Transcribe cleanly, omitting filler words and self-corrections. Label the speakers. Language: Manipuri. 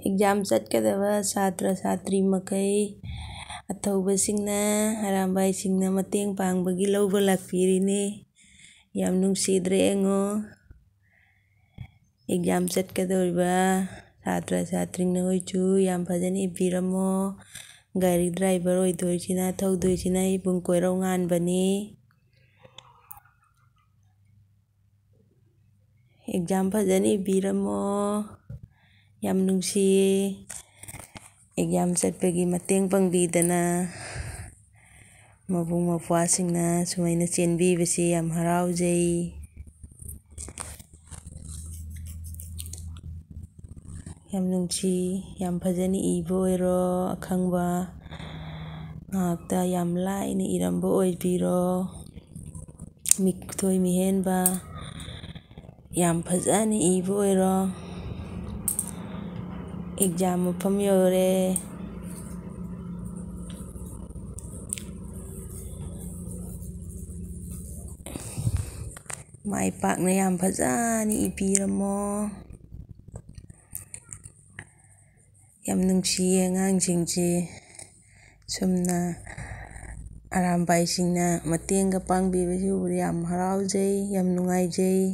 Speaker 1: ꯑꯦꯛꯖꯥꯝ ꯆꯠꯀꯗꯕ ꯁꯥꯇ꯭ꯔ ꯁꯥꯇ꯭ꯔꯤ ꯃꯈꯩ ꯑꯊꯧꯕꯁꯤꯡꯅ ꯑꯔꯥꯝꯕꯥꯏꯁꯤꯡꯅ ꯃꯇꯦꯡ ꯄꯥꯡꯕꯒꯤ ꯂꯧꯕ ꯂꯥꯛꯄꯤꯔꯤꯅꯤ꯫ ꯌꯥꯝ ꯅꯨꯡꯁꯤꯗ꯭ꯔꯦ ꯌꯦꯡꯉꯣ, ꯑꯦꯛꯖꯥꯝ ꯆꯠꯀꯗꯧꯔꯤꯕ ꯁꯥꯇ꯭ꯔ ꯁꯥꯇ꯭ꯔꯤꯅꯈꯣꯏꯁꯨ ꯌꯥꯝ ꯐꯖꯅ ꯏꯕꯤꯔꯝꯃꯣ꯫ ꯒꯥꯔꯤ ꯗ꯭ꯔꯥꯏꯚꯔ ꯑꯣꯏꯗꯣꯏꯁꯤꯅ ꯊꯧꯗꯣꯏꯁꯤꯅ ꯏꯕꯨꯡ ꯀꯣꯏꯔꯧ ꯉꯥꯟꯕꯅꯤ꯫ ꯑꯦꯛꯖꯥꯝ ꯐꯖꯅ ꯏꯕꯤꯔꯝꯃꯣ, ꯌꯥꯝ ꯅꯨꯡꯁꯤꯌꯦ ꯑꯦꯛꯖꯥꯝ ꯆꯠꯄꯒꯤ ꯃꯇꯦꯡ ꯄꯥꯡꯕꯤꯗꯅ ꯃꯕꯨꯡ ꯃꯧꯄ꯭ꯋꯥꯁꯤꯡꯅ ꯁꯨꯃꯥꯏꯅ ꯆꯦꯟꯕꯤꯕꯁꯤ ꯌꯥꯝ ꯍꯔꯥꯎꯖꯩ꯫ ꯌꯥꯝ ꯅꯨꯡꯁꯤ, ꯌꯥꯝ ꯐꯖꯅ ꯏꯕ ꯑꯣꯏꯔꯣ, ꯑꯈꯪꯕ ꯉꯥꯛꯇ ꯌꯥꯝ ꯂꯥꯏꯅ ꯏꯔꯝꯕ ꯑꯣꯏꯕꯤꯔꯣ꯫ ꯃꯤꯊꯣꯏ ꯃꯤꯍꯦꯟꯕ ꯌꯥꯝ ꯐꯖꯅ ꯏꯕ ꯑꯣꯏꯔꯣ꯫ ꯑꯦꯛꯖꯥꯝ ꯃꯐꯝ ꯌꯧꯔꯦ, ꯃꯥꯏ ꯄꯥꯛꯅ ꯌꯥꯝ ꯐꯖꯅ ꯏꯕꯤꯔꯝꯃꯣ꯫ ꯌꯥꯝ ꯅꯨꯡꯁꯤꯌꯦ ꯑꯉꯥꯡꯁꯤꯡꯁꯤ, ꯁꯨꯝꯅ ꯑꯔꯥꯝꯕꯥꯏꯁꯤꯡꯅ ꯃꯇꯦꯡꯒ ꯄꯥꯡꯕꯤꯕꯁꯤ ꯎꯕꯗ ꯌꯥꯝ ꯍꯔꯥꯎꯖꯩ, ꯌꯥꯝ ꯅꯨꯡꯉꯥꯏꯖꯩ꯫